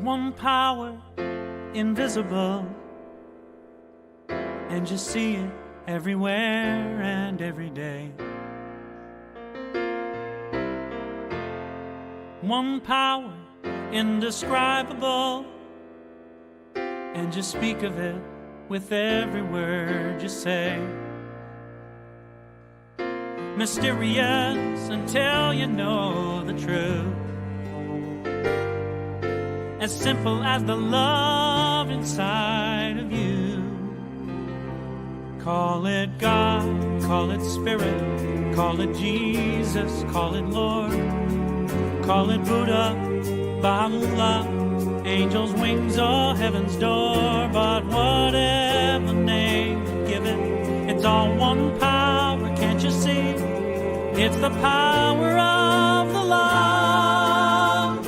one power, invisible, and you see it everywhere and every day. One power, indescribable, and you speak of it with every word you say. Mysterious until you know the truth. As simple as the love inside of you. Call it God, call it Spirit, call it Jesus, call it Lord, call it Buddha, Baha'u'llah, angels' wings or heaven's door. But whatever name you give it, it's all one power, can't you see? It's the power of the love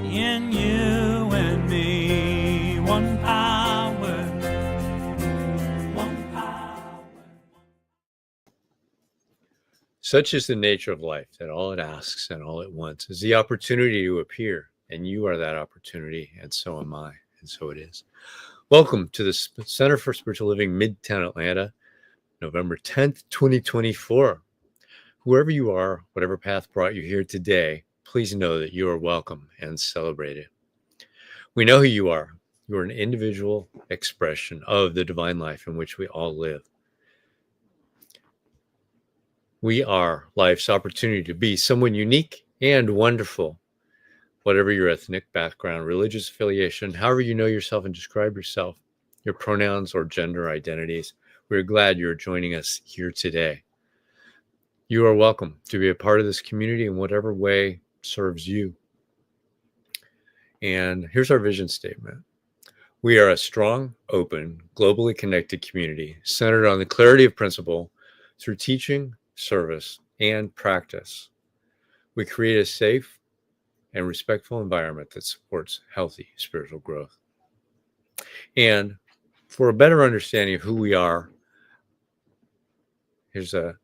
in you and me. One power, one power. Such is the nature of life, that all it asks and all it wants is the opportunity to appear. And you are that opportunity, and so am I, and so it is. Welcome to the Center for Spiritual Living, Midtown Atlanta, November 10th, 2024. Whoever you are, whatever path brought you here today, please know that you are welcome and celebrated. We know who you are. You are an individual expression of the divine life in which we all live. We are life's opportunity to be someone unique and wonderful. Whatever your ethnic background, religious affiliation, however you know yourself and describe yourself, your pronouns or gender identities, we're glad you're joining us here today. You are welcome to be a part of this community in whatever way serves you. And here's our vision statement. We are a strong, open, globally connected community centered on the clarity of principle through teaching, service, and practice. We create a safe and respectful environment that supports healthy spiritual growth. And for a better understanding of who we are, here's a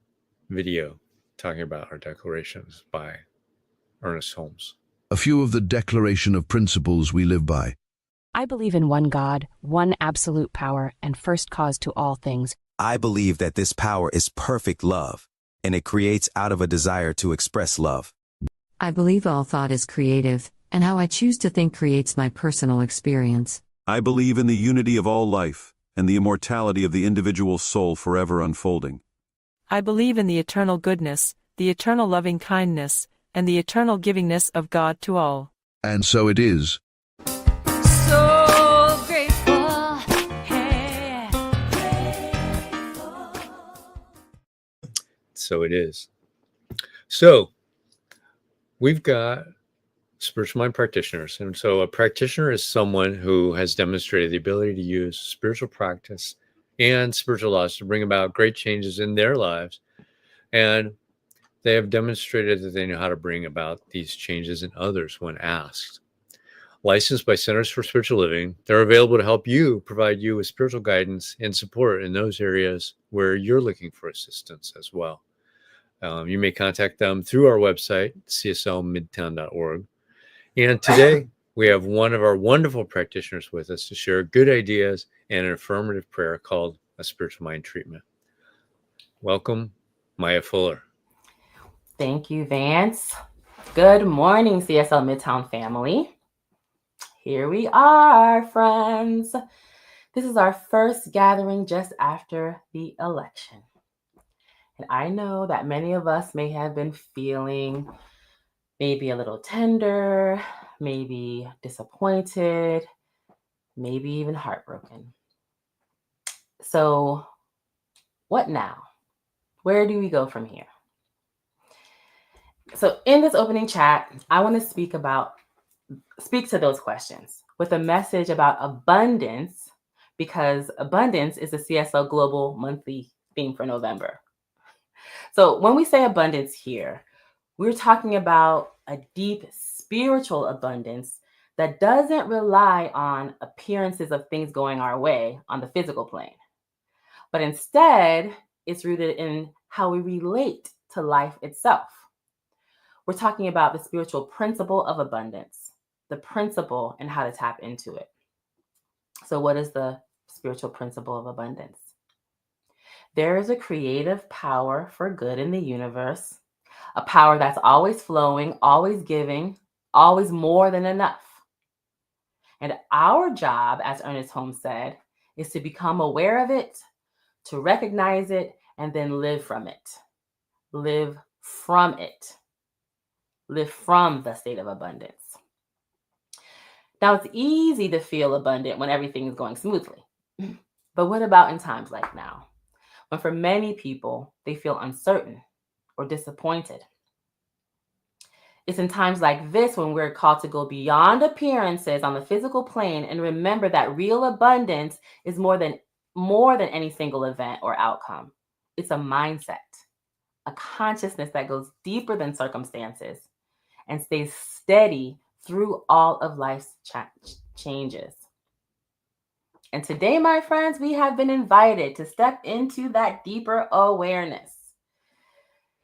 video talking about our declarations by Ernest Holmes. A few of the declaration of principles we live by. I believe in one God, one absolute power, and first cause to all things. I believe that this power is perfect love, and it creates out of a desire to express love. I believe all thought is creative, and how I choose to think creates my personal experience. I believe in the unity of all life, and the immortality of the individual soul forever unfolding. I believe in the eternal goodness, the eternal loving kindness, and the eternal givingness of God to all. And so it is. So grateful, hey. So it is. So we've got spiritual mind practitioners. And so a practitioner is someone who has demonstrated the ability to use spiritual practice and spiritual laws to bring about great changes in their lives. And they have demonstrated that they know how to bring about these changes in others when asked. Licensed by Centers for Spiritual Living, they're available to help you, provide you with spiritual guidance and support in those areas where you're looking for assistance as well. You may contact them through our website, cslmidtown.org. And today, we have one of our wonderful practitioners with us to share good ideas and an affirmative prayer called a spiritual mind treatment. Welcome, Maya Fuller. Thank you, Vance. Good morning, CSL Midtown family. Here we are, friends. This is our first gathering just after the election. And I know that many of us may have been feeling maybe a little tender, maybe disappointed, maybe even heartbroken. So what now? Where do we go from here? So in this opening chat, I want to speak to those questions with a message about abundance, because abundance is the CSL Global monthly theme for November. So when we say abundance here, we're talking about a deep spiritual abundance that doesn't rely on appearances of things going our way on the physical plane, but instead it's rooted in how we relate to life itself. We're talking about the spiritual principle of abundance. the principle and how to tap into it. So what is the spiritual principle of abundance? There is a creative power for good in the universe, a power that's always flowing, always giving, always more than enough. And our job, as Ernest Holmes said, is to become aware of it, to recognize it, and then live from it. Live from it. Live from the state of abundance. Now, it's easy to feel abundant when everything is going smoothly. But what about in times like now, when for many people, they feel uncertain or disappointed? It's in times like this when we're called to go beyond appearances on the physical plane and remember that real abundance is more than any single event or outcome. It's a mindset, a consciousness that goes deeper than circumstances and stays steady through all of life's changes. And today, my friends, we have been invited to step into that deeper awareness.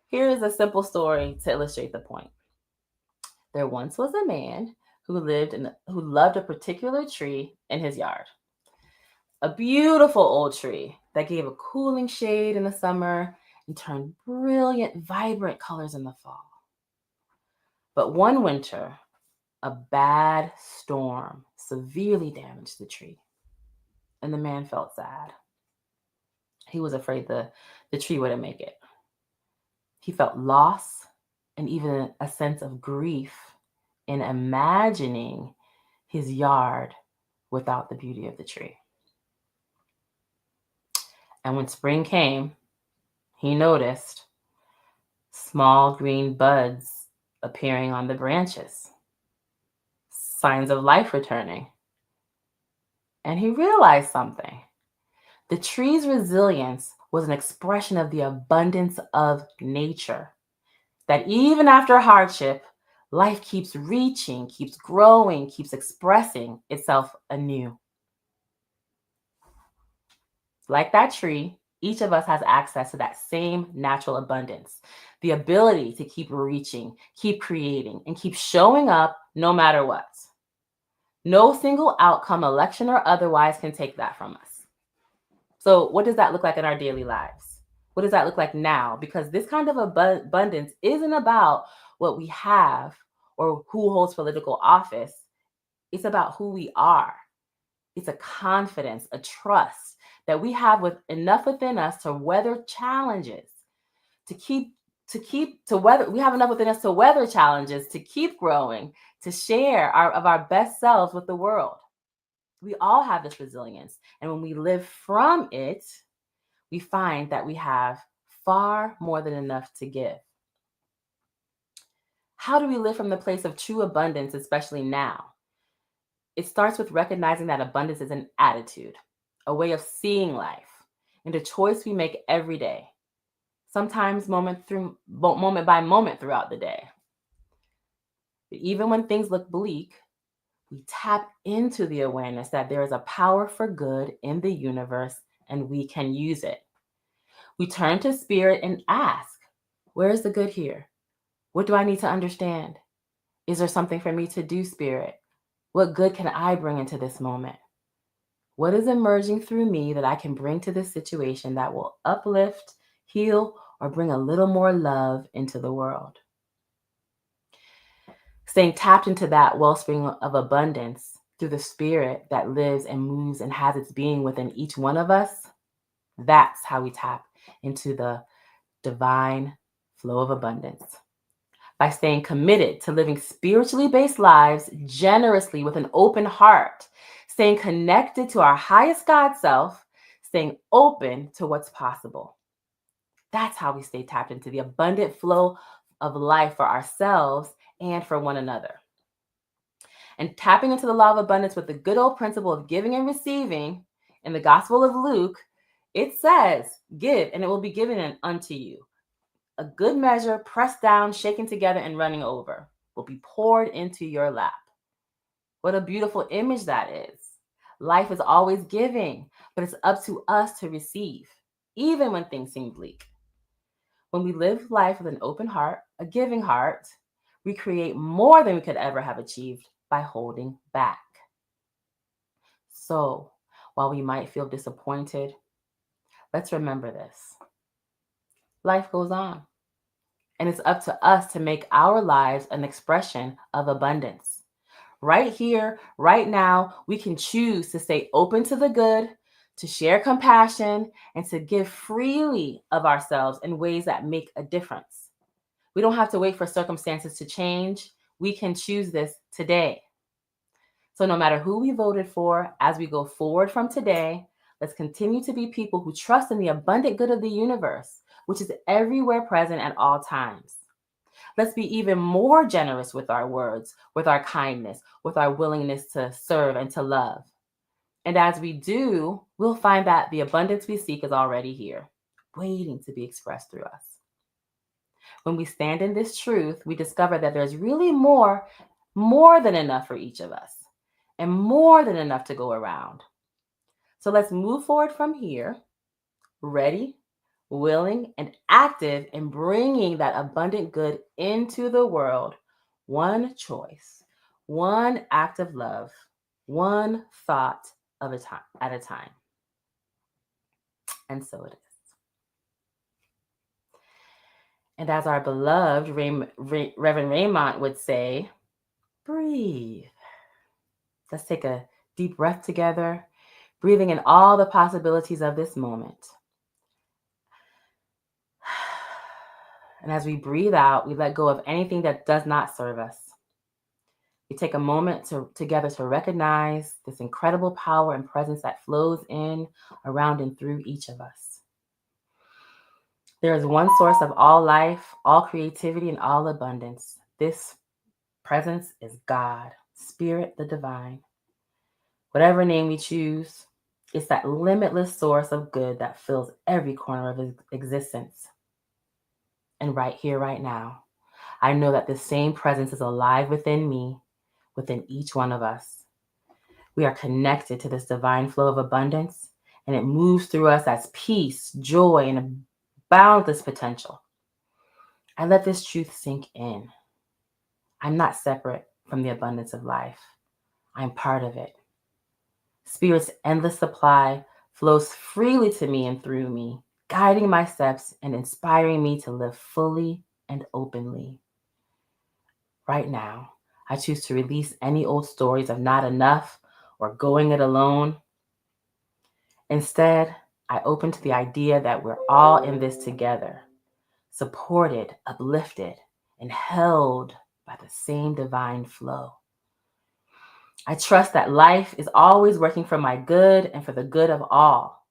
Here is a simple story to illustrate the point. There once was a man who loved a particular tree in his yard. A beautiful old tree that gave a cooling shade in the summer and turned brilliant, vibrant colors in the fall. But one winter, a bad storm severely damaged the tree, and the man felt sad. He was afraid the tree wouldn't make it. He felt loss and even a sense of grief in imagining his yard without the beauty of the tree. And when spring came, he noticed small green buds appearing on the branches, signs of life returning. And he realized something. The tree's resilience was an expression of the abundance of nature, that even after hardship, life keeps reaching, keeps growing, keeps expressing itself anew. Like that tree, each of us has access to that same natural abundance, the ability to keep reaching, keep creating, and keep showing up no matter what. No single outcome, election or otherwise, can take that from us. So what does that look like in our daily lives? What does that look like now? Because this kind of abundance isn't about what we have or who holds political office. It's about who we are. It's a confidence, a trust that we have enough within us to weather challenges, we have enough within us to weather challenges, to keep growing, to share our best selves with the world. We all have this resilience. And when we live from it, we find that we have far more than enough to give. How do we live from the place of true abundance, especially now? It starts with recognizing that abundance is an attitude, a way of seeing life, and a choice we make every day, sometimes moment by moment throughout the day. But even when things look bleak, we tap into the awareness that there is a power for good in the universe and we can use it. We turn to spirit and ask, where is the good here? What do I need to understand? Is there something for me to do, spirit? What good can I bring into this moment? What is emerging through me that I can bring to this situation that will uplift, heal, or bring a little more love into the world? Staying tapped into that wellspring of abundance through the spirit that lives and moves and has its being within each one of us, that's how we tap into the divine flow of abundance. By staying committed to living spiritually based lives generously with an open heart, staying connected to our highest God self, staying open to what's possible. That's how we stay tapped into the abundant flow of life for ourselves and for one another. And tapping into the law of abundance with the good old principle of giving and receiving, in the Gospel of Luke, it says, give and it will be given unto you. A good measure, pressed down, shaken together, and running over, will be poured into your lap. What a beautiful image that is. Life is always giving, but it's up to us to receive, even when things seem bleak. When we live life with an open heart, a giving heart, we create more than we could ever have achieved by holding back. So, while we might feel disappointed, let's remember this. Life goes on, and it's up to us to make our lives an expression of abundance. Right here, right now, we can choose to stay open to the good, to share compassion, and to give freely of ourselves in ways that make a difference. We don't have to wait for circumstances to change. We can choose this today. So no matter who we voted for, as we go forward from today, let's continue to be people who trust in the abundant good of the universe, which is everywhere present at all times. Let's be even more generous with our words, with our kindness, with our willingness to serve and to love. And as we do, we'll find that the abundance we seek is already here, waiting to be expressed through us. When we stand in this truth, we discover that there's really more than enough for each of us, and more than enough to go around. So let's move forward from here, ready, willing, and active in bringing that abundant good into the world, one choice, one act of love, one thought at a time. And so it is. And as our beloved Reverend Raymond would say, breathe. Let's take a deep breath together, breathing in all the possibilities of this moment. And as we breathe out, we let go of anything that does not serve us. We take a moment together to recognize this incredible power and presence that flows in, around, and through each of us. There is one source of all life, all creativity, and all abundance. This presence is God, Spirit, the divine. Whatever name we choose, it's that limitless source of good that fills every corner of existence. And right here, right now, I know that the same presence is alive within me, within each one of us. We are connected to this divine flow of abundance, and it moves through us as peace, joy, and a boundless potential. I let this truth sink in. I'm not separate from the abundance of life. I'm part of it. Spirit's endless supply flows freely to me and through me, guiding my steps and inspiring me to live fully and openly. Right now, I choose to release any old stories of not enough or going it alone. Instead, I open to the idea that we're all in this together, supported, uplifted, and held by the same divine flow. I trust that life is always working for my good and for the good of all,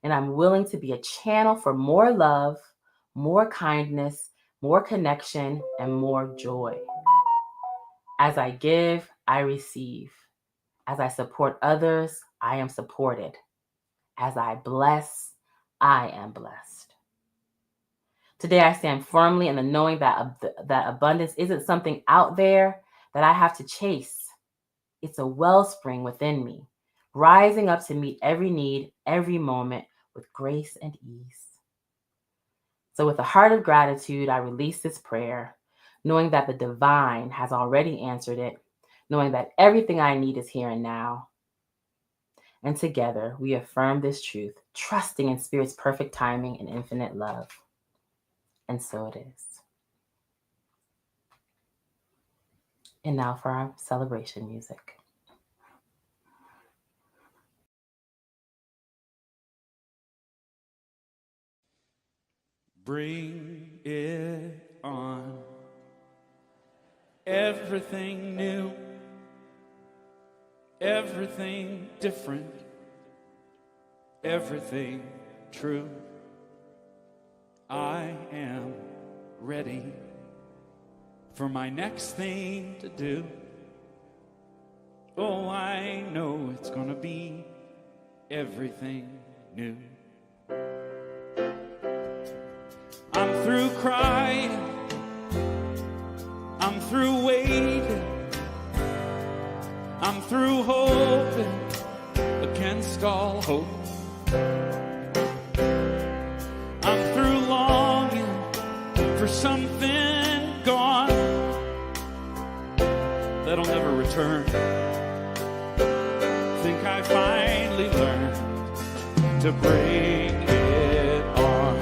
and I'm willing to be a channel for more love, more kindness, more connection, and more joy. As I give, I receive. As I support others, I am supported. As I bless, I am blessed. Today, I stand firmly in the knowing that abundance isn't something out there that I have to chase. It's a wellspring within me, rising up to meet every need, every moment with grace and ease. So with a heart of gratitude, I release this prayer, knowing that the divine has already answered it, knowing that everything I need is here and now. And together, we affirm this truth, trusting in Spirit's perfect timing and infinite love. And so it is. And now for our celebration music. Bring it on. Everything new, everything different, everything true. I am ready for my next thing to do. Oh, I know it's gonna be everything new. I'm through crying, I'm through waiting, I'm through hoping against all hope. I'm through longing for something gone that'll never return. I finally learned to bring it on.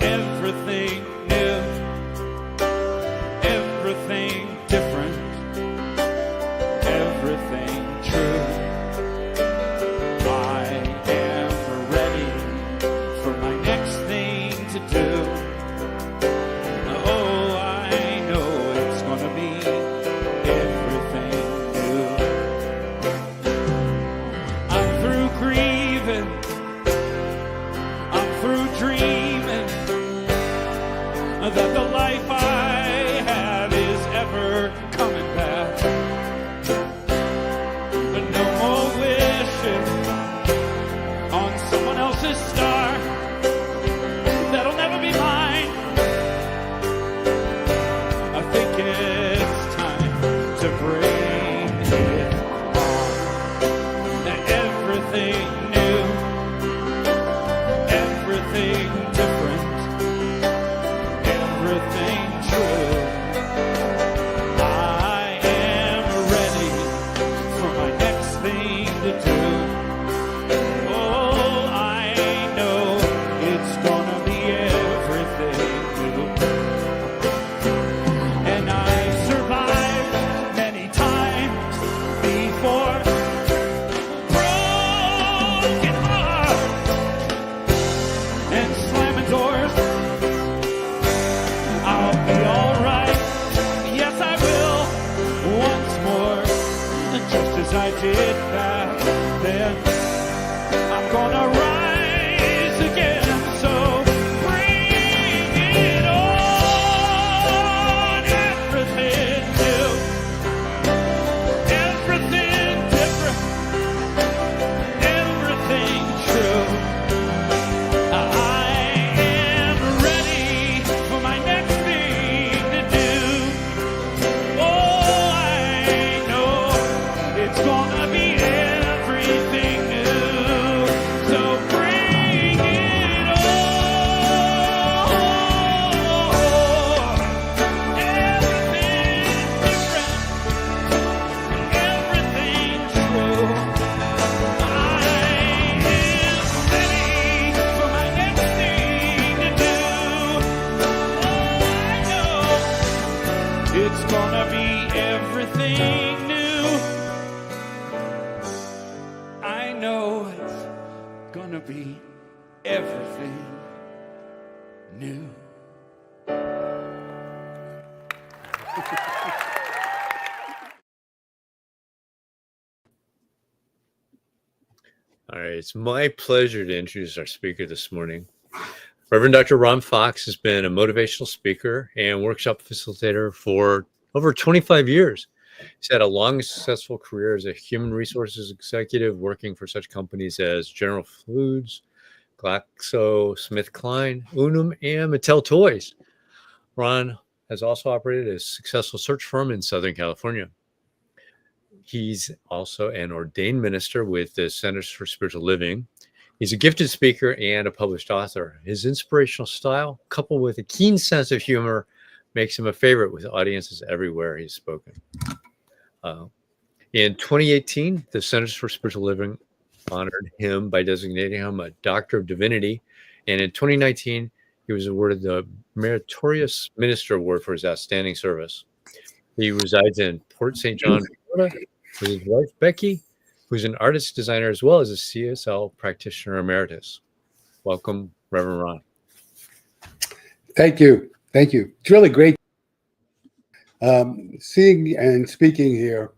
Everything new, everything different, everything true. I am ready for my next thing to do. Oh, I know it's gonna be everything new. I'm through grieving, I'm through dreaming that the life I have is ever coming back. No more wishing on someone else's star that'll never be mine. I think it's time to bring it on. Everything new, everything different, everything true. I am ready for my next thing to do. Oh, I know it's gonna be everything new. And I've survived many times before. Broken hearts and slamming doors. I'll be alright. Yes, I will. Once more, just as I did back then. I'm gonna rise again. So bring it on. Everything new, everything different, everything true. I am ready for my next thing to do. Oh, I know it's gonna be everything new. So bring it on. Everything different, everything true. I am ready for my next thing to do. Oh, I know it's gonna be everything new. I know it's gonna be everything new. All right, it's my pleasure to introduce our speaker this morning. Reverend Dr. Ron Fox has been a motivational speaker and workshop facilitator for over 25 years. He's had a long and successful career as a human resources executive, working for such companies as General Foods, GlaxoSmithKline, Unum, and Mattel Toys. Ron has also operated a successful search firm in Southern California. He's also an ordained minister with the Centers for Spiritual Living. He's a gifted speaker and a published author. His inspirational style, coupled with a keen sense of humor, makes him a favorite with audiences everywhere he's spoken. In 2018, the Centers for Spiritual Living honored him by designating him a Doctor of Divinity. And in 2019, he was awarded the Meritorious Minister Award for his outstanding service. He resides in Port St. John, Florida, with his wife, Becky, who's an artist designer as well as a CSL Practitioner Emeritus. Welcome, Reverend Ron. Thank you. Thank you. It's really great seeing and speaking here.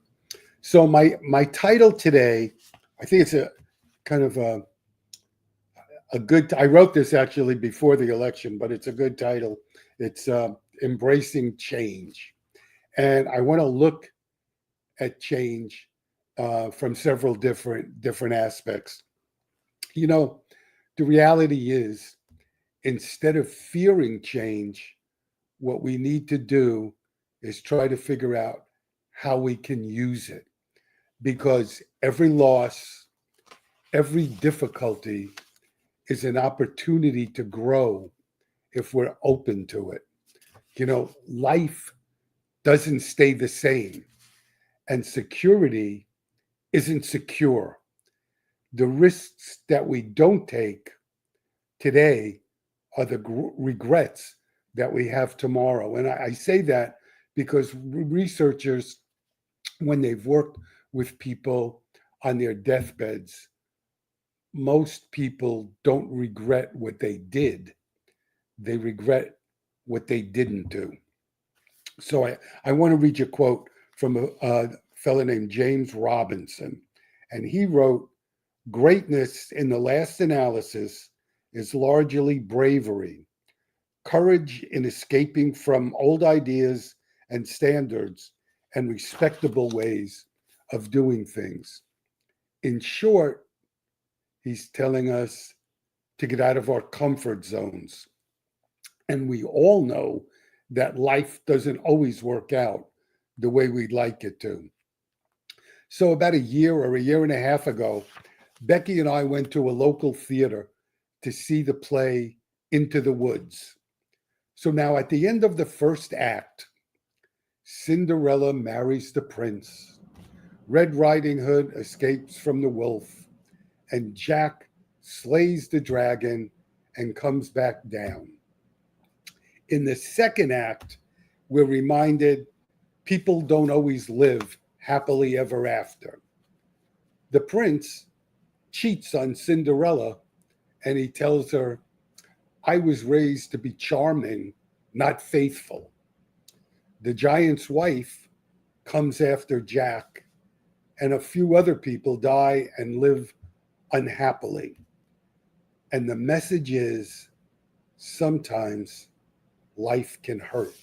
So my title today, I think it's a kind of a good, I wrote this actually before the election, but it's a good title. It's Embracing Change. And I want to look at change from several different aspects. You know, the reality is, instead of fearing change, what we need to do is try to figure out how we can use it. Because every loss, every difficulty is an opportunity to grow if we're open to it. You know, life doesn't stay the same. And security isn't secure. The risks that we don't take today are the regrets that we have tomorrow. And I say that because researchers, when they've worked with people on their deathbeds, most people don't regret what they did. They regret what they didn't do. So I want to read you a quote from a fellow named James Robinson. And he wrote, "Greatness in the last analysis is largely bravery, courage in escaping from old ideas and standards and respectable ways of doing things." In short, he's telling us to get out of our comfort zones. And we all know that life doesn't always work out the way we'd like it to. So about a year or a year and a half ago, Becky and I went to a local theater to see the play Into the Woods. So now at the end of the first act, Cinderella marries the prince, Red Riding Hood escapes from the wolf, and Jack slays the dragon and comes back down. In the second act, we're reminded people don't always live happily ever after. The prince cheats on Cinderella and he tells her, "I was raised to be charming, not faithful." The giant's wife comes after Jack, and a few other people die and live unhappily. And the message is sometimes life can hurt.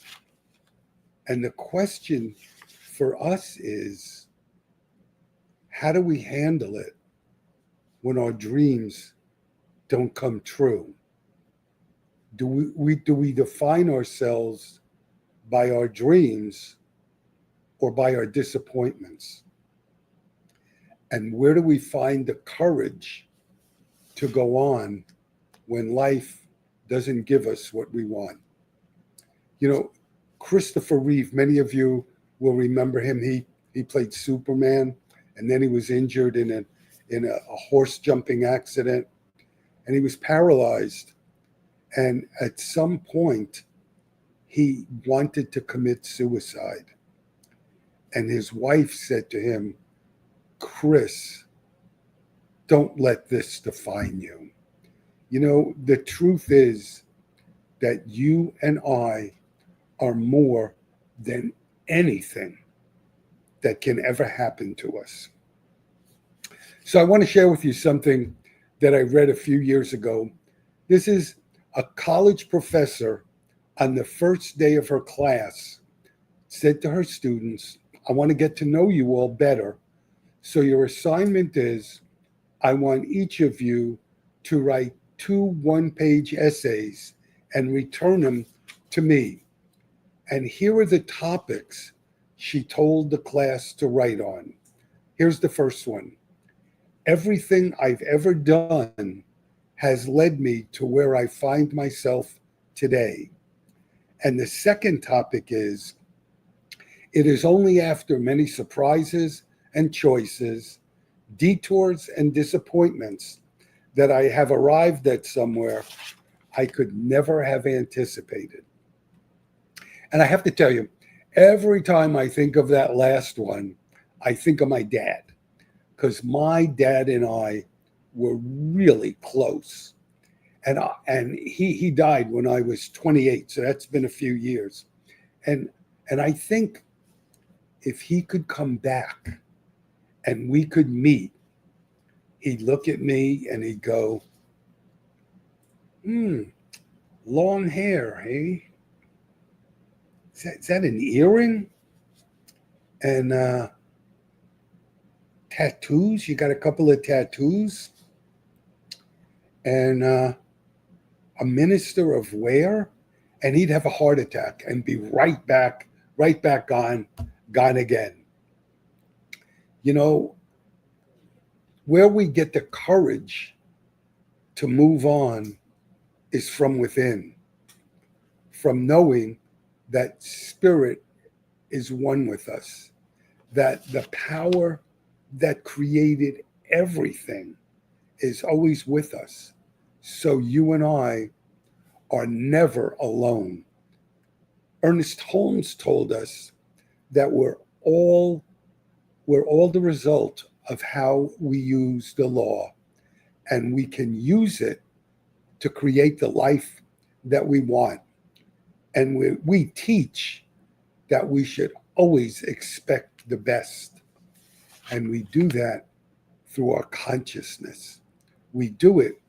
And the question for us is, how do we handle it when our dreams don't come true? Do we define ourselves by our dreams or by our disappointments? And where do we find the courage to go on when life doesn't give us what we want? You know, Christopher Reeve, many of you will remember him. He played Superman, and then he was injured in a horse jumping accident, and he was paralyzed. And at some point, he wanted to commit suicide. And his wife said to him, "Chris, don't let this define you. You know, the truth is that you and I are more than anything that can ever happen to us." So I want to share with you something that I read a few years ago. This is a college professor on the first day of her class said to her students, "I want to get to know you all better. So your assignment is, I want each of you to write 2 one-page essays and return them to me. And here are the topics she told the class to write on." Here's the first one. "Everything I've ever done has led me to where I find myself today." And the second topic is, "It is only after many surprises and choices, detours and disappointments that I have arrived at somewhere I could never have anticipated." And I have to tell you, every time I think of that last one, I think of my dad, because my dad and I were really close. And he died when I was 28, so that's been a few years. And I think if he could come back and we could meet, he'd look at me and he'd go, long hair, hey? Is that an earring? And tattoos? You got a couple of tattoos? And a minister of where? And he'd have a heart attack and be right back gone again. You know, where we get the courage to move on is from within, from knowing that spirit is one with us, that the power that created everything is always with us. So you and I are never alone. Ernest Holmes told us that we're all the result of how we use the law, and we can use it to create the life that we want. And we teach that we should always expect the best. And we do that through our consciousness. We do it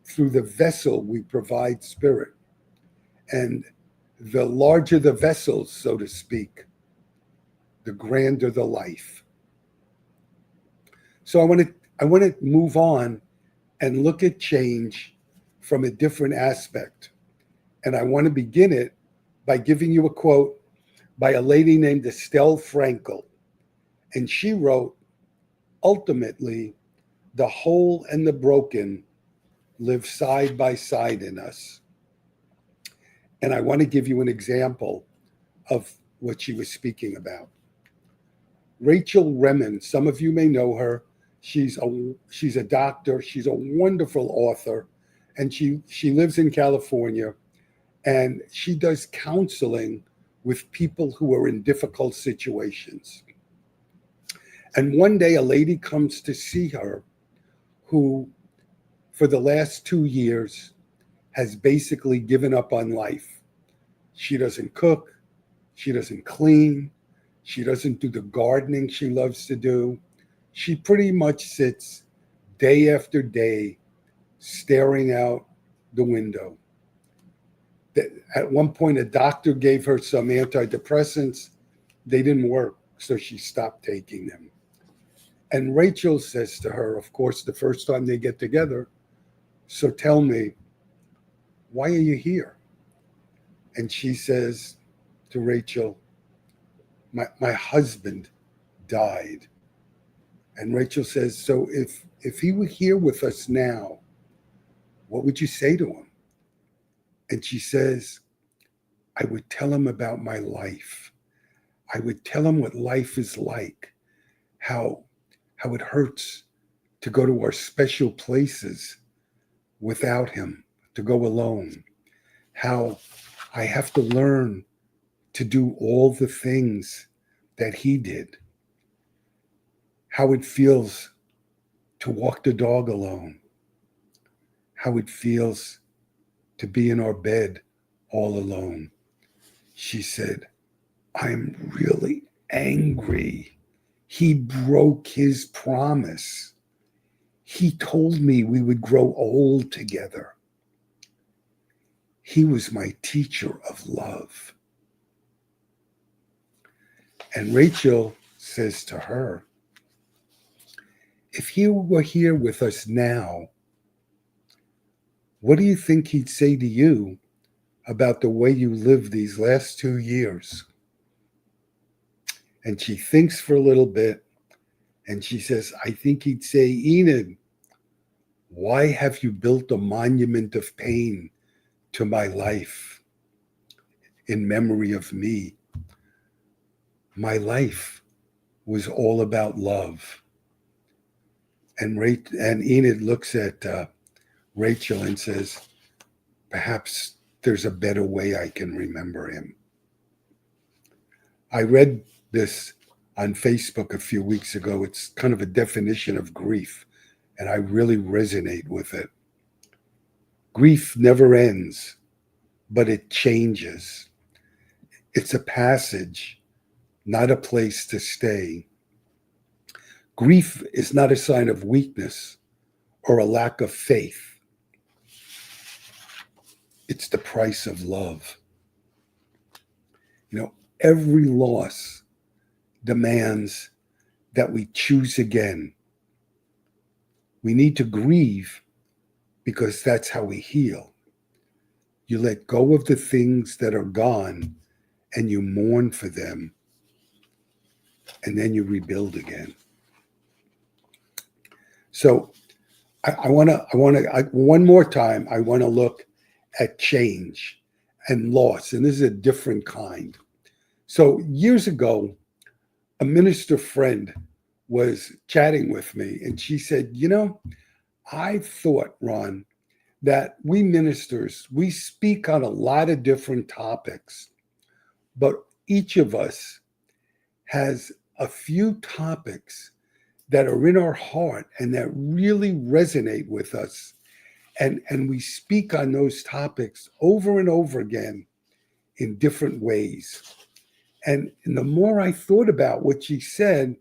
through the vessel we provide spirit. And the larger the vessels, so to speak, the grander the life. So I want to move on and look at change from a different aspect. And I want to begin it by giving you a quote by a lady named Estelle Frankel. And she wrote, "Ultimately, the whole and the broken live side by side in us." And I want to give you an example of what she was speaking about. Rachel Remen, some of you may know her. She's a doctor. She's a wonderful author, and she lives in California, and she does counseling with people who are in difficult situations. And one day a lady comes to see her who, for the last 2 years, has basically given up on life. She doesn't cook. She doesn't clean. She doesn't do the gardening she loves to do. She pretty much sits day after day staring out the window. At one point, a doctor gave her some antidepressants. They didn't work, so she stopped taking them. And Rachel says to her, of course, the first time they get together, "So tell me, why are you here?" And she says to Rachel, my husband died. And Rachel says, "So if he were here with us now, what would you say to him?" And she says, "I would tell him about my life. I would tell him what life is like, how it hurts to go to our special places without him, to go alone, how I have to learn to do all the things that he did, how it feels to walk the dog alone, how it feels to be in our bed all alone." She said, "I'm really angry. He broke his promise. He told me we would grow old together. He was my teacher of love." And Rachel says to her, "If he were here with us now, what do you think he'd say to you about the way you lived these last 2 years?" And she thinks for a little bit, and she says, "I think he'd say, Enid, why have you built a monument of pain to my life in memory of me? My life was all about love." And Enid looks at Rachel and says, "Perhaps there's a better way I can remember him." I read this on Facebook a few weeks ago. It's kind of a definition of grief, and I really resonate with it. Grief never ends, but it changes. It's a passage, not a place to stay. Grief is not a sign of weakness or a lack of faith. It's the price of love. Every loss demands that we choose again. We need to grieve because that's how we heal. You let go of the things that are gone and you mourn for them, and then you rebuild again. So I want to one more time, I want to look at change and loss, and this is a different kind. So years ago, a minister friend was chatting with me, and she said, I thought, Ron, that we ministers, we speak on a lot of different topics, but each of us has a few topics that are in our heart and that really resonate with us. And we speak on those topics over and over again in different ways. And the more I thought about what she said,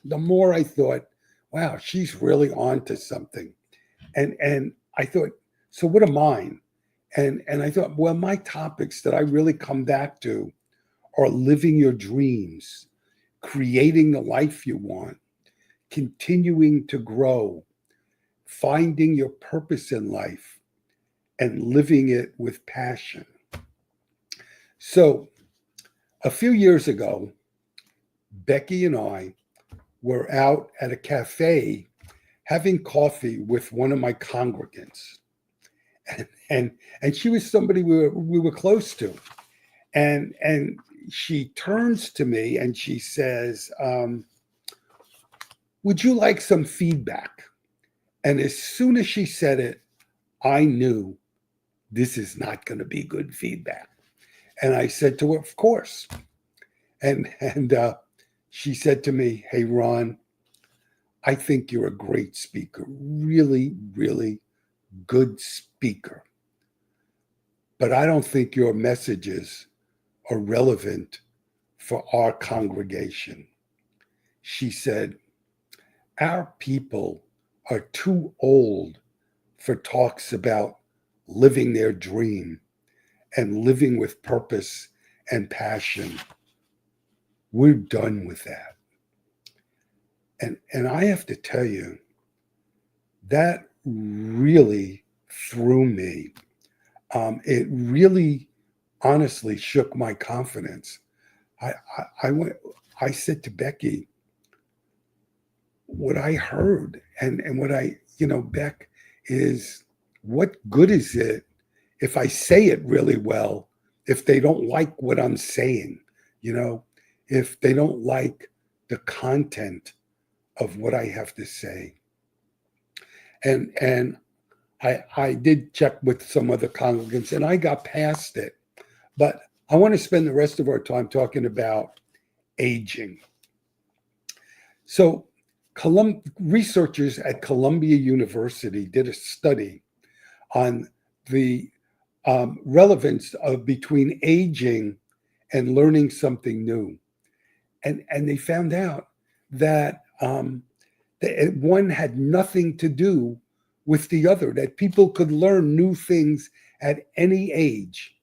the more I thought, wow, she's really on to something. And I thought, so what are mine? And I thought, well, my topics that I really come back to are living your dreams, creating the life you want, continuing to grow, finding your purpose in life, and living it with passion. So a few years ago, Becky and I were out at a cafe having coffee with one of my congregants. And she was somebody we were close to. And she turns to me and she says, would you like some feedback? And as soon as she said it, I knew this is not going to be good feedback. And I said to her, of course. And she said to me, hey, Ron, I think you're a great speaker, really, really good speaker. But I don't think your messages are relevant for our congregation. She said, our people are too old for talks about living their dream and living with purpose and passion. We're done with that. And I have to tell you, that really threw me. It really honestly shook my confidence. I said to Becky, what I heard and what Beck, is what good is it if I say it really well, if they don't like what I'm saying, if they don't like the content of what I have to say. And I did check with some other congregants and I got past it. But I want to spend the rest of our time talking about aging. So researchers at Columbia University did a study on the relevance of between aging and learning something new. And they found out that one had nothing to do with the other, that people could learn new things at any age.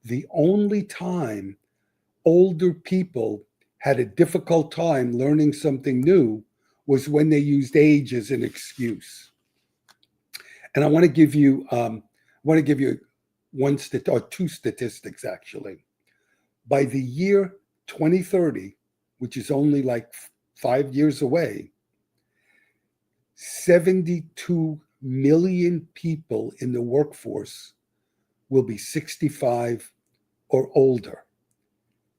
The only time older people had a difficult time learning something new was when they used age as an excuse. And I want to give you two statistics actually. By the year 2030, which is only like 5 years away, 72 million people in the workforce will be 65 or older.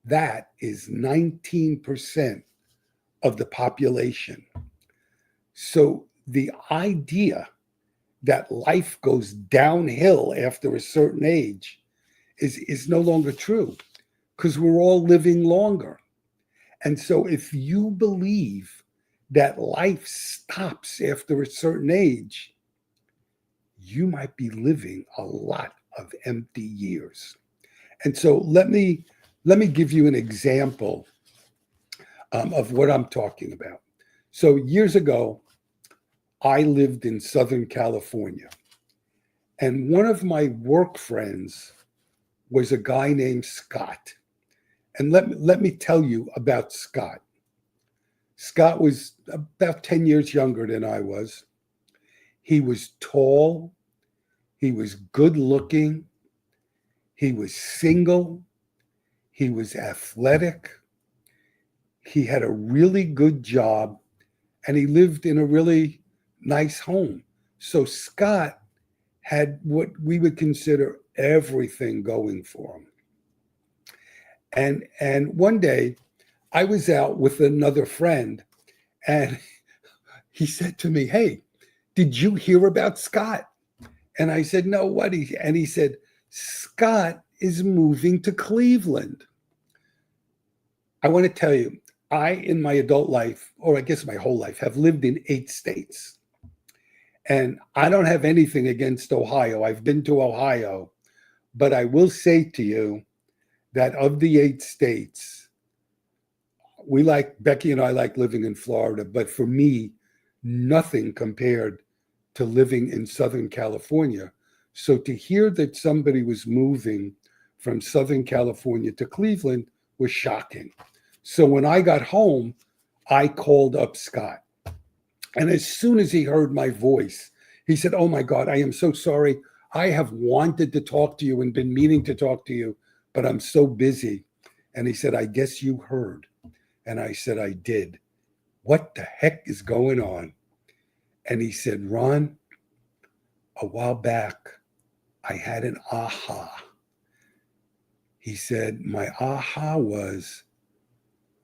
That is 19% of the population. So the idea that life goes downhill after a certain age is no longer true, because we're all living longer. And so if you believe that life stops after a certain age, you might be living a lot of empty years. And so let me give you an example of what I'm talking about. So years ago, I lived in Southern California, and one of my work friends was a guy named Scott. And let me tell you about Scott. Scott was about 10 years younger than I was. He was tall. He was good looking. He was single. He was athletic. He had a really good job, and he lived in a really nice home. So Scott had what we would consider everything going for him. And one day I was out with another friend, And he said to me, "Hey, did you hear about Scott?" And I said, "No, what?" And he said, "Scott is moving to Cleveland." I want to tell you, I, in my adult life, or I guess my whole life, have lived in 8 states. And I don't have anything against Ohio. I've been to Ohio. But I will say to you that of the 8 states, Becky and I like living in Florida. But for me, nothing compared to living in Southern California. So to hear that somebody was moving from Southern California to Cleveland was shocking. So when I got home, I called up Scott. And as soon as he heard my voice, he said, "Oh my God, I am so sorry. I have wanted to talk to you and been meaning to talk to you, but I'm so busy." And he said, "I guess you heard." And I said, "I did. What the heck is going on?" And he said, "Ron, a while back, I had an aha." He said, "My aha was,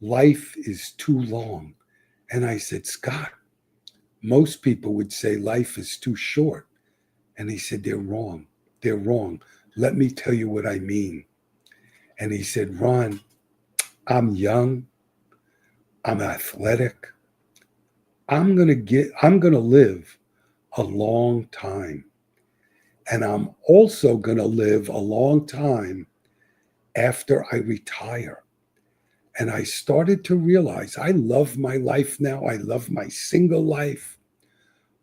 life is too long." And I said, "Scott, most people would say life is too short." And he said, "They're wrong. They're wrong. Let me tell you what I mean." And he said, "Ron, I'm young. I'm athletic. I'm going to live a long time. And I'm also going to live a long time after I retire." And I started to realize I love my life now. I love my single life.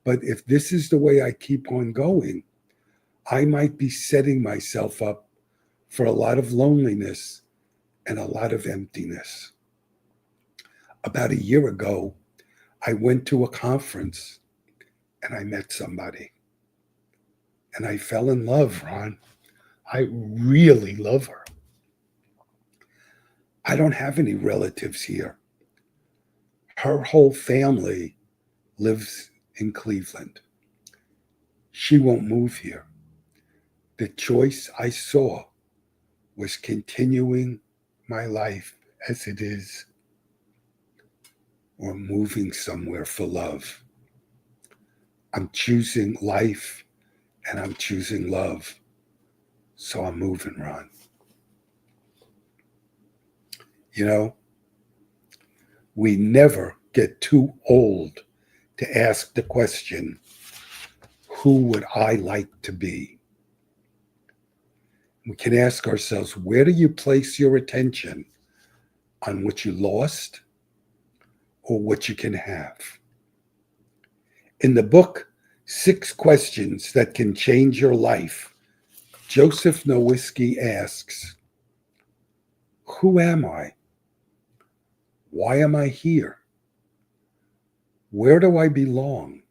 But if this is the way I keep on going, I might be setting myself up for a lot of loneliness and a lot of emptiness. About a year ago, I went to a conference and I met somebody. And I fell in love, Ron. I really love her. I don't have any relatives here. Her whole family lives in Cleveland. She won't move here. The choice I saw was continuing my life as it is or moving somewhere for love. I'm choosing life and I'm choosing love. So I'm moving, Ron. You know, we never get too old to ask the question, who would I like to be? We can ask ourselves, where do you place your attention? On what you lost or what you can have? In the book, 6 Questions That Can Change Your Life, Joseph Nowicki asks, who am I? Why am I here? Where do I belong?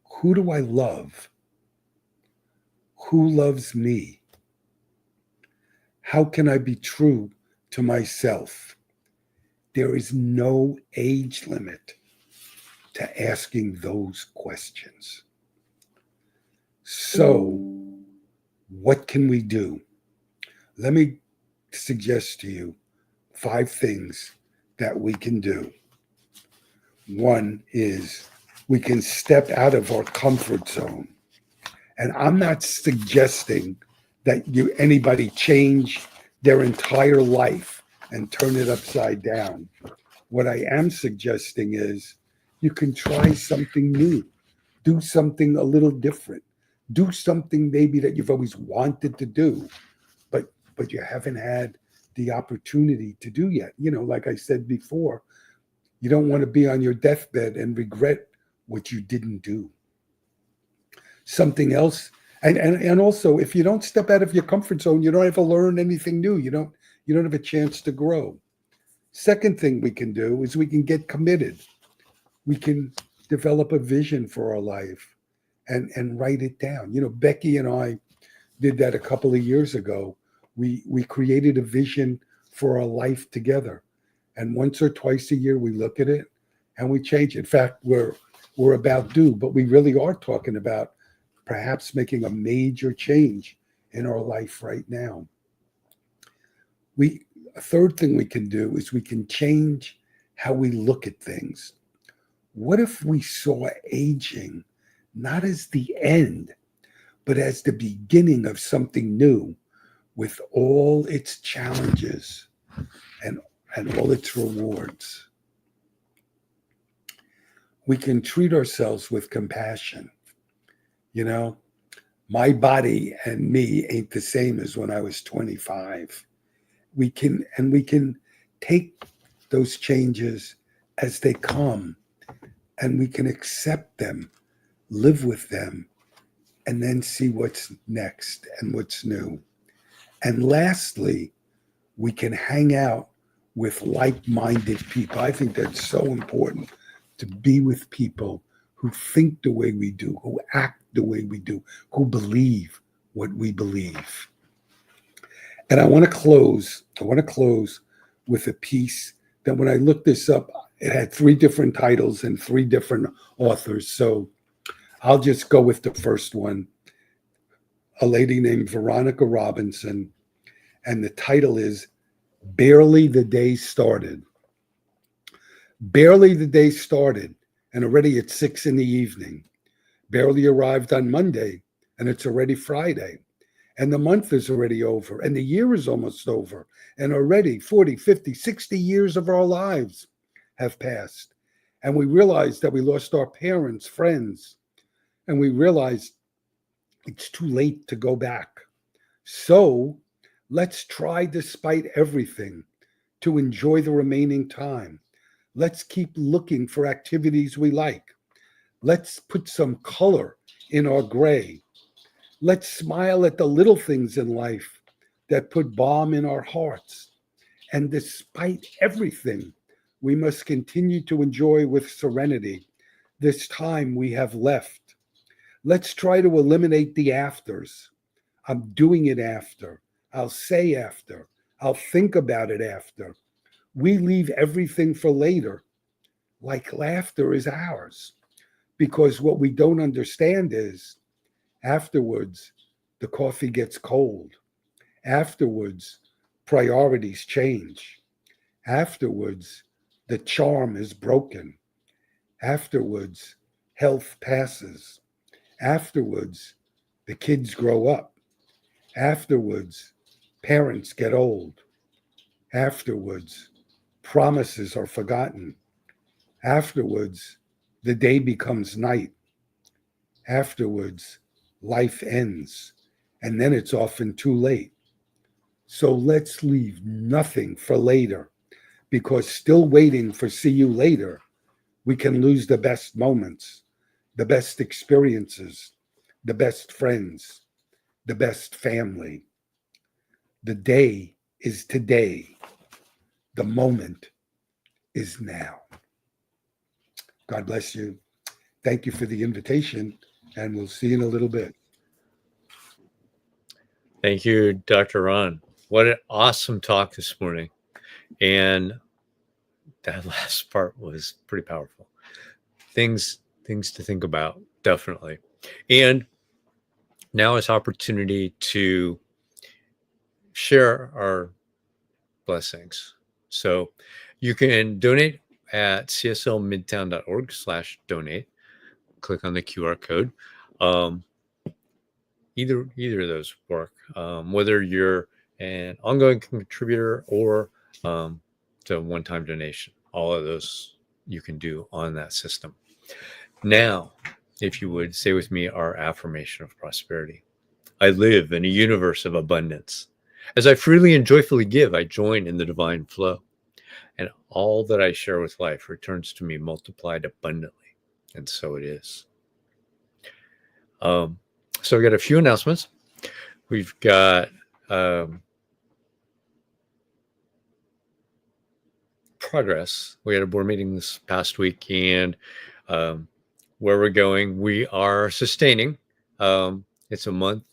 Who do I love? Who loves me? How can I be true to myself? There is no age limit to asking those questions. So, what can we do? Let me suggest to you 5 things that we can do. One is we can step out of our comfort zone. And I'm not suggesting that anybody change their entire life and turn it upside down. What I am suggesting is you can try something new, do something a little different, do something maybe that you've always wanted to do, but you haven't had the opportunity to do yet. You know, like I said before, you don't want to be on your deathbed and regret what you didn't do. Something else, and also, if you don't step out of your comfort zone, you don't ever learn anything new. You don't have a chance to grow. Second thing we can do is we can get committed. We can develop a vision for our life and write it down. You know, Becky and I did that a couple of years ago. We created a vision for our life together. And once or twice a year, we look at it and we change it. In fact, we're about due, but we really are talking about perhaps making a major change in our life right now. A third thing we can do is we can change how we look at things. What if we saw aging not as the end, but as the beginning of something new with all its challenges and all its rewards? We can treat ourselves with compassion. You know, my body and me ain't the same as when I was 25. We can take those changes as they come, and we can accept them, live with them, and then see what's next and what's new. And lastly, we can hang out with like-minded people. I think that's so important, to be with people who think the way we do, who act the way we do, who believe what we believe. And I want to close with a piece that, when I looked this up, it had 3 different titles and 3 different authors. So I'll just go with the first one, a lady named Veronica Robinson, and the title is Barely the Day Started. Barely the day started, and already it's 6 p.m. Barely arrived on Monday, and it's already Friday. And the month is already over, and the year is almost over, and already 40, 50, 60 years of our lives have passed. And we realized that we lost our parents, friends, and we realized it's too late to go back. So let's try, despite everything, to enjoy the remaining time. Let's keep looking for activities we like. Let's put some color in our gray. Let's smile at the little things in life that put balm in our hearts. And despite everything, we must continue to enjoy with serenity this time we have left. Let's try to eliminate the afters. I'm doing it after. I'll say after. I'll think about it after. We leave everything for later, like laughter is ours, because what we don't understand is afterwards, the coffee gets cold. Afterwards, priorities change. Afterwards, the charm is broken. Afterwards, health passes. Afterwards, the kids grow up. Afterwards, parents get old. Afterwards, promises are forgotten. Afterwards, the day becomes night. Afterwards, life ends, and then it's often too late. So let's leave nothing for later, because still waiting for see you later, we can lose the best moments, the best experiences, the best friends, the best family. The day is today. The moment is now. God bless you. Thank you for the invitation, and we'll see you in a little bit. Thank you, Dr. Ron. What an awesome talk this morning. And that last part was pretty powerful. Things to think about, definitely. And now is opportunity to share our blessings. So you can donate at cslmidtown.org/donate. Click on the QR code. Either of those work. Whether you're an ongoing contributor or to a one-time donation, all of those you can do on that system. Now, if you would say with me our affirmation of prosperity. I live in a universe of abundance. As I freely and joyfully give, I join in the divine flow. And all that I share with life returns to me multiplied abundantly. And so it is. So we've got a few announcements. We've got progress. We had a board meeting this past week, and where we're going, we are sustaining. It's a month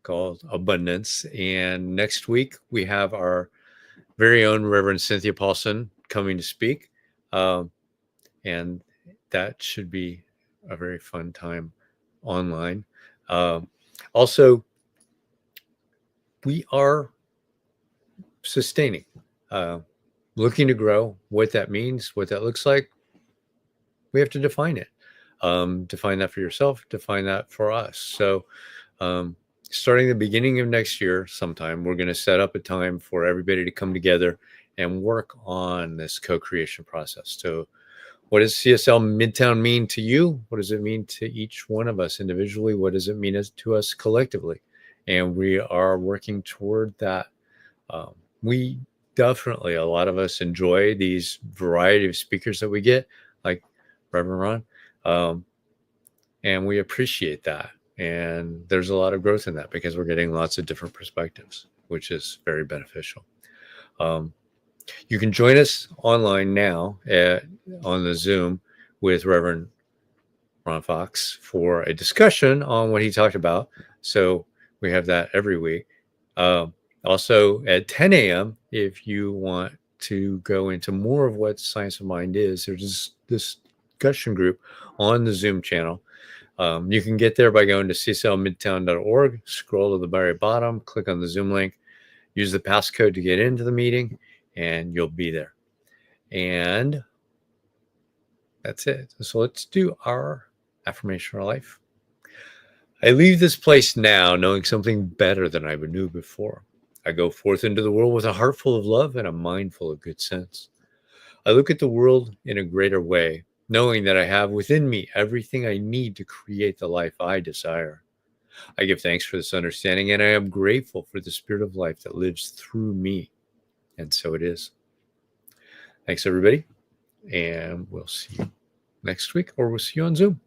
called Abundance. And next week, we have our very own Reverend Cynthia Paulson coming to speak. And that should be a very fun time online. Also, we are sustaining. looking to grow. What that means, what that looks like, we have to define it. Define that for yourself, define that for us. So starting the beginning of next year sometime, we're going to set up a time for everybody to come together and work on this co-creation process. So what does CSL Midtown mean to you? What does it mean to each one of us individually? What does it mean to us collectively? And we are working toward that. We definitely, a lot of us enjoy these variety of speakers that we get, like Reverend Ron. And we appreciate that. And there's a lot of growth in that because we're getting lots of different perspectives, which is very beneficial. You can join us online now on the Zoom with Reverend Ron Fox for a discussion on what he talked about. So we have that every week. Also at 10 a.m., if you want to go into more of what Science of Mind is, there's this discussion group on the Zoom channel. You can get there by going to cslmidtown.org, scroll to the very bottom, click on the Zoom link, use the passcode to get into the meeting, and you'll be there. And that's it. So let's do our affirmation of life. I leave this place now knowing something better than I knew before. I go forth into the world with a heart full of love and a mind full of good sense. I look at the world in a greater way, knowing that I have within me everything I need to create the life I desire. I give thanks for this understanding, and I am grateful for the spirit of life that lives through me. And so it is. Thanks, everybody. And we'll see you next week, or we'll see you on Zoom.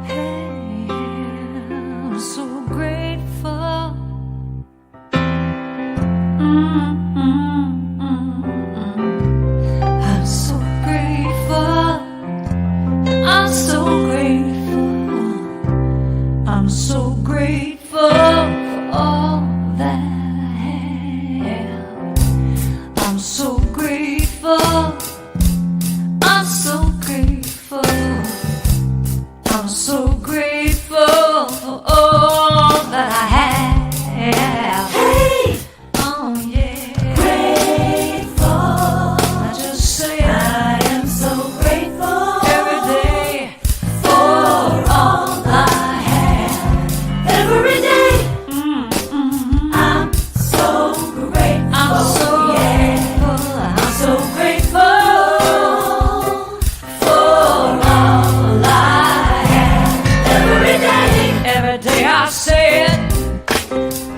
Hey, I'm so grateful. I'm so grateful. I'm so grateful. I'm so grateful for all that I have. I'm so grateful. I'm so grateful. I'm so grateful for all that I have. Hey! Oh yeah. Grateful. I just say I am so grateful every day for all I have. Every day. I'm so grateful. I'm so grateful. I'm so grateful for all I have. Every day I say it.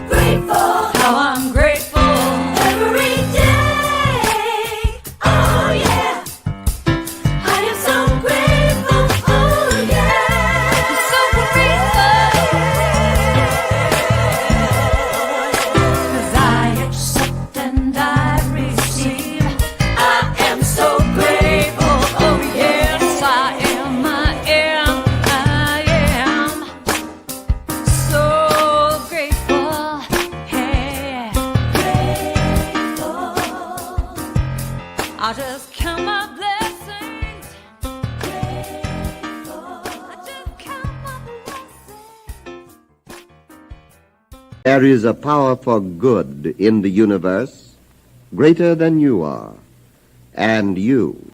Grateful. How I'm grateful. Every day. Oh yeah. I am so grateful. Oh yeah. I'm so grateful. 'Cause I accept and I receive. I am so grateful. Oh yes, I am. I am. I am so grateful. Hey, grateful. I just count my blessings. Grateful. I just count my blessings. There is a power for good in the universe greater than you are, and you